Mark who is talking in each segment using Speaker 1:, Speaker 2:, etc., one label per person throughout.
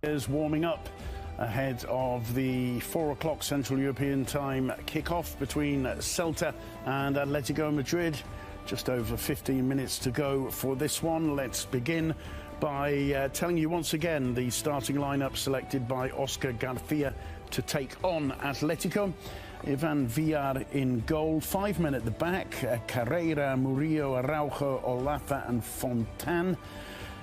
Speaker 1: Is warming up ahead of the 4 o'clock Central European time kick-off between CELTA and ATLÉTICO Madrid. Just over 15 minutes to go for this one. Let's begin by telling you once again the starting lineup selected by Oscar Garcia to take on Atletico. Ivan Villar in goal, 5 men at the back, Carrera, Murillo, Araujo, Olata and Fontan.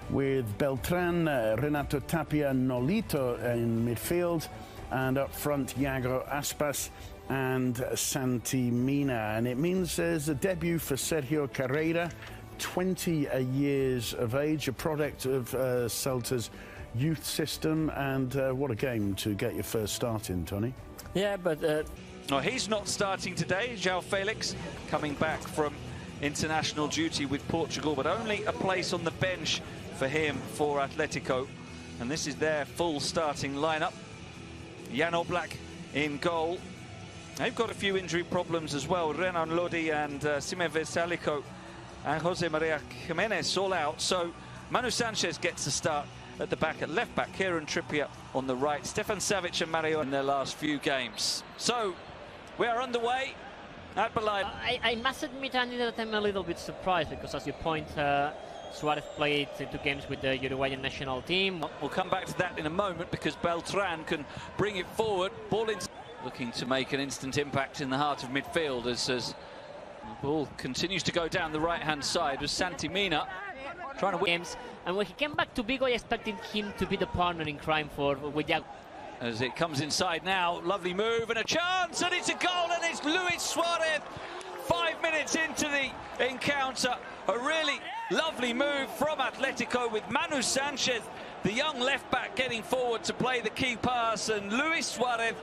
Speaker 1: With Beltran, Renato Tapia, Nolito in midfield, and up front Iago Aspas and Santi Mina. And it means there's a debut for Sergio Carrera, 20 years of age, a product of CELTA's youth system, and what a game to get your first start in, Tony.
Speaker 2: Yeah, but
Speaker 3: no, he's not starting today. João Felix coming back from international duty with Portugal, but only a place on the bench for him for Atletico. And this is their full starting lineup. Jan Oblak in goal. They've got a few injury problems as well. Renan Lodi and Sime Vesalico and Jose Maria Jimenez all out. So Manu Sanchez gets a start at the back. At left back, Kieran Trippier on the right. Stefan Savic and Mario in their last few games. So we are underway at Belay.
Speaker 2: I must admit, Andy, that I'm a little bit surprised because, as you point, Suarez played 2 games with the Uruguayan national team.
Speaker 3: We'll come back to that in a moment because Beltran can bring it forward. Ball in, looking to make an instant impact in the heart of midfield as the ball continues to go down the right-hand side with Santi Mina trying to win
Speaker 2: games. And when he came back to VIGO, I expected him to be the partner in crime with Iago.
Speaker 3: As it comes inside now, lovely move and a chance, and it's a goal, and it's Luis Suarez. 5 minutes into the encounter, a really lovely move from Atletico with Manu Sanchez, the young left-back, getting forward to play the key pass, and Luis Suarez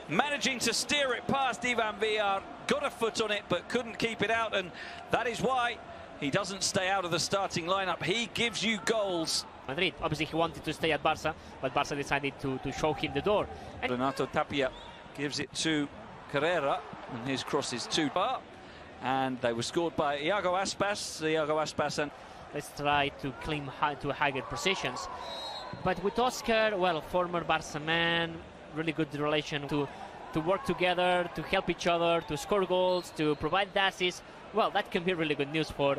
Speaker 3: managing to steer it past Ivan Villar, got a foot on it but couldn't keep it out, and that is why he doesn't stay out of the starting lineup. He gives you goals.
Speaker 2: Madrid, obviously he wanted to stay at Barca, but Barca decided to show him the door. And
Speaker 3: Renato Tapia gives it to Carrera, and his cross is too far, and they were scored by Iago Aspas. And
Speaker 2: let's try to cling to higher positions. But with Oscar, well, former Barca man, really good relation to work together, to help each other, to score goals, to provide assists. Well, that can be really good news for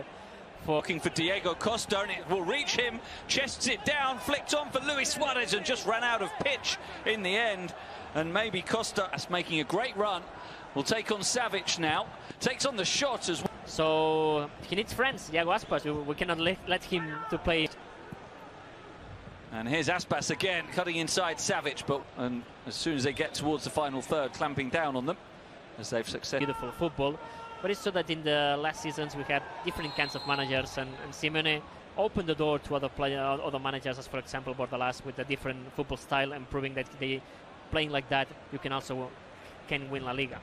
Speaker 3: looking for Diego Costa, and it will reach him, chests it down, flicked on for Luis Suarez, and just ran out of pitch in the end. And maybe Costa, that's making a great run, will take on Savic now, takes on the shot as well.
Speaker 2: So he needs friends, Iago Aspas. We cannot let him to play.
Speaker 3: And here's Aspas again, cutting inside Savic, and as soon as they get towards the final third, clamping down on them as they've succeeded.
Speaker 2: Beautiful football. But it's so that in the last seasons we had different kinds of managers, and Simeone opened the door to other managers, as for example Bordalas, with a different football style, and proving that they playing like that you can win La Liga.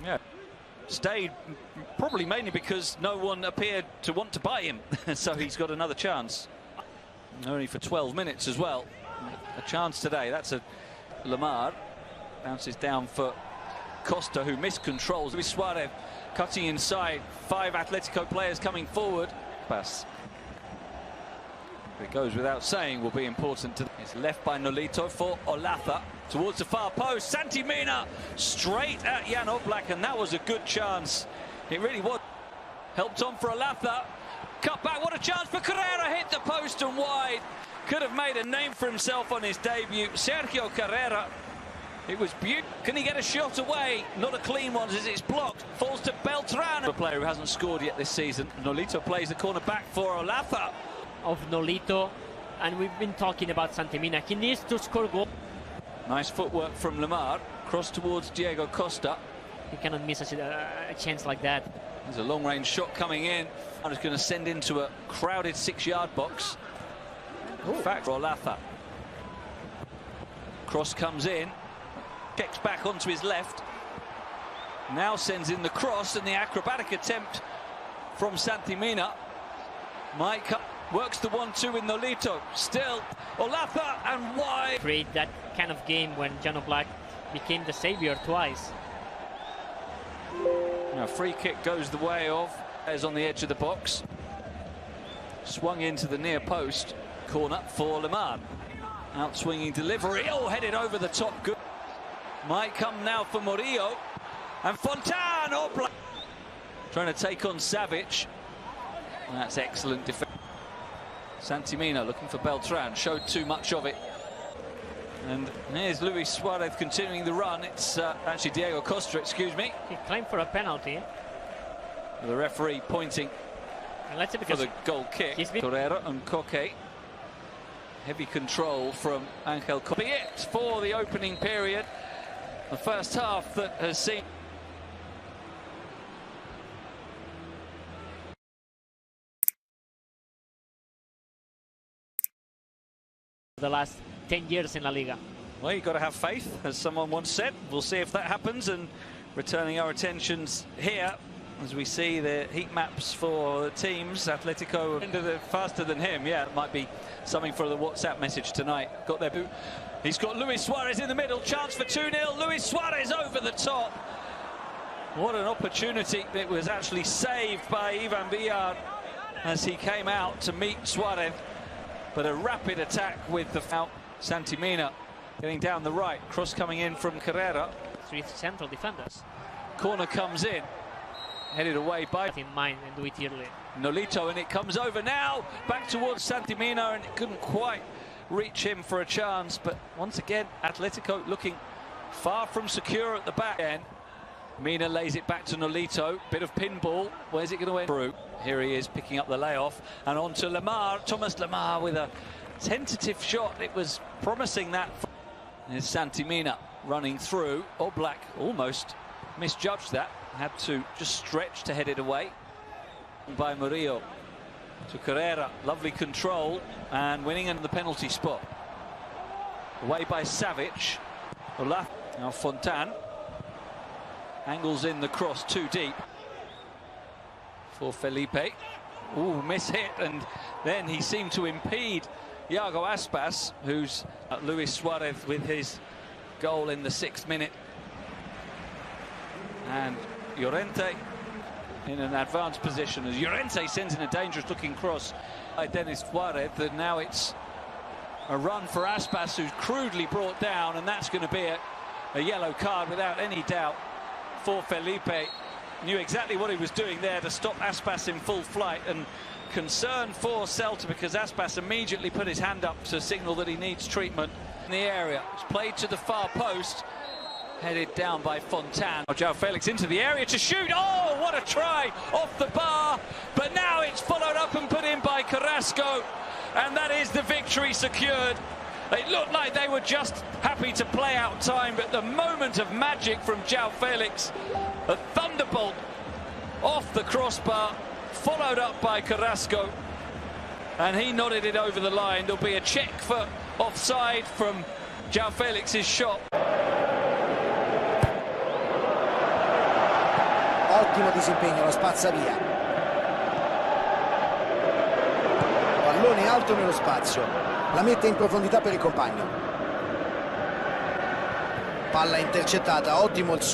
Speaker 3: Yeah, stayed probably mainly because no one appeared to want to buy him. So he's got another chance, only for 12 minutes as well. A chance today. That's a Lamar bounces down for Costa, who miscontrols. Luis Suarez cutting inside, 5 Atletico players coming forward. Pass. It goes without saying will be important. It's left by Nolito for Olata towards the far post. Santi Mina straight at Jan Oblak, and that was a good chance. It really was. Helped on for Olata. Cut back, what a chance for Carrera, hit the post and wide. Could have made a name for himself on his debut. Sergio Carrera. It was beautiful. Can he get a shot away? Not a clean one as it's blocked. Falls to Beltran. A player who hasn't scored yet this season. Nolito plays the corner back for Olata.
Speaker 2: Of Nolito, and we've been talking about Santi Mina. He needs to score goal.
Speaker 3: Nice footwork from Lamar. Cross towards Diego Costa.
Speaker 2: He cannot miss a chance like that.
Speaker 3: There's a long-range shot coming in. I'm just going to send into a crowded 6-yard box. In fact, Olata. Cross comes in. Kicks back onto his left. Now sends in the cross, and the acrobatic attempt from Santi Mina. Mike works the 1-2 with Nolito. Still, Olata and wide.
Speaker 2: Create that kind of game when Jan Oblak became the savior twice.
Speaker 3: Now, free kick goes the way of as on the edge of the box. Swung into the near post. Corner for Lamar. Out-swinging delivery. Oh, headed over the top. Good. Might come now for Murillo. And Fontan. Oh, trying to take on Savic. That's excellent defense. Santimina looking for Beltran. Showed too much of it. And here's Luis Suarez continuing the run. It's actually Diego Costa, excuse me.
Speaker 2: He claimed for a penalty.
Speaker 3: The referee pointing for the goal kick. Torreira and Coque. Heavy control from Angel Coque. Be it for the opening period. The first half that has seen.
Speaker 2: The last 10 years in La Liga.
Speaker 3: Well, you've got to have faith, as someone once said. We'll see if that happens. And returning our attentions here, as we see the heat maps for the teams. Atletico faster than him. Yeah, it might be something for the WhatsApp message tonight. Got their boot. He's got Luis Suarez in the middle. Chance for 2-0. Luis Suarez over the top. What an opportunity. It was actually saved by Ivan Villar as he came out to meet Suarez. But a rapid attack with the foul. Santimina getting down the right. Cross coming in from Carrera.
Speaker 2: 3 central defenders.
Speaker 3: Corner comes in. Headed away by
Speaker 2: in mind and do it early.
Speaker 3: Nolito, and it comes over now. Back towards Santimina, and it couldn't quite reach him for a chance. But once again, Atletico looking far from secure at the back end. Mina lays it back to Nolito. Bit of pinball. Where's it going to end? Through. Here he is picking up the layoff. And on to Lemar. Thomas Lemar with a tentative shot. It was promising that. There's Santimina running through. Oblak almost misjudged that. Had to just stretch to head it away. By Murillo to Carrera. Lovely control. And winning in the penalty spot. Away by Savic. Olaf. Now Fontan. Angles in the cross too deep for Felipe. Ooh, miss hit, and then he seemed to impede Iago Aspas, who's Luis Suarez with his goal in the 6th minute. And Llorente in an advanced position as Llorente sends in a dangerous looking cross by Denis Suarez. And now it's a run for Aspas, who's crudely brought down, and that's going to be a yellow card without any doubt for Felipe. Knew exactly what he was doing there to stop Aspas in full flight, and concern for Celta because Aspas immediately put his hand up to signal that he needs treatment in the area. It's played to the far post, headed down by Fontan. João Felix into the area to shoot. Oh, what a try off the bar, but now it's followed up and put in by Carrasco, and that is the victory secured. It looked like they were just happy to play out time, but the moment of magic from João Felix, a thunderbolt off the crossbar, followed up by Carrasco, and he nodded it over the line. There'll be a check for offside from João Felix's shot.
Speaker 4: Ottimo disimpegno, lo spazza via. Pallone alto nello spazio. La mette in profondità per il compagno. Palla intercettata, ottimo il suo